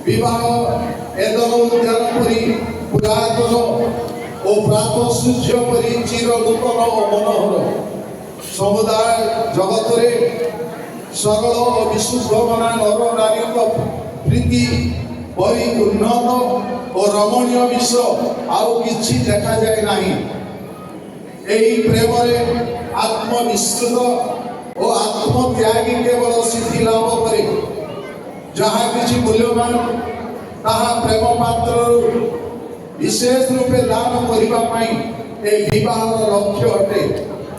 विवाह एदर उद्यान परी पुरातन और प्रात सूर्य परी चिर नूतन और मनोहर समुदाय जगत रे सरल और विशुद्ध मना नर नारी प्रीति परी उन्नत और रमणीय विषय आउ किछि देखा जाए नहीं। एही प्रेम रे आत्मविश्रुत और आत्मत्यागी केवल सिद्धि लाभ करे जहाँ किसी मूल्यवान ताहा प्रेम पात्र विशेष रूपे दान करिबा पाई ए विवाह लक्ष्य अटे।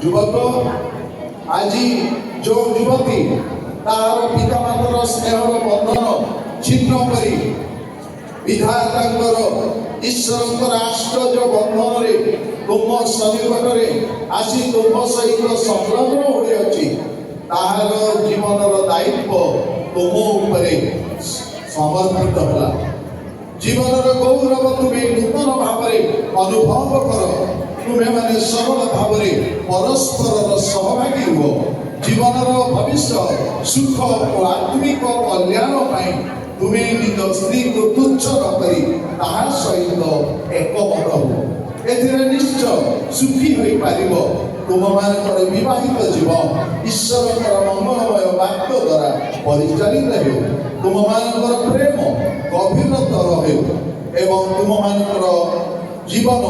युवक आज जो युवती तार पिता मातर स्नेहर बंधन छिन्न करी विधातांकर ईश्वरंकर आश्चर्य बंधन रे तुम सन्निकट रे आसी तुम सहित संलग्न होई अछि ताहार जीवनर दायित्व तुम उपरे समर्पित होला। जीवनर गौरव तुम्हें नूतन भाव अनुभव कर तुम्हें माने सरल भाव परस्पर सहभागी हो जीवनर भविष्य सुख और आत्मिक कल्याण पाई तुम्हें निज स्त्री को तुच्छ न करी ताहार सहित एकमत हो एथिरे निश्चय सुखी होई पारिबो। तुम मानकर विवाहित जीवन ईश्वरकर मंगलमय वाक्य द्वारा परिचालित हो तुम मानकर प्रेम गभीरतर हो एवं तुम मानकर जीवन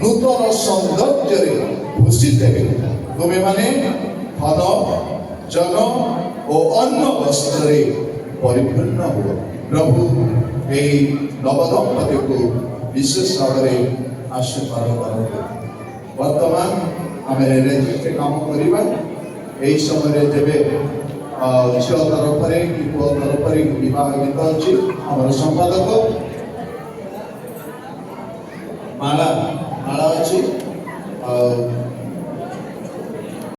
नूतन सौंदर्य भूषित हो तुम्हें माने धन जन और अन्न वस्त्र परिपूर्ण हो। प्रभु यही नवदंपति को विशेष भाव में आशीर्वाद करते। वर्तमान आम रेजिस्ट्री काम करवा यही समय जब झील तरफ कि पुओ तरफ विवाह गीत अच्छी आम संपादक माला माला अच्छी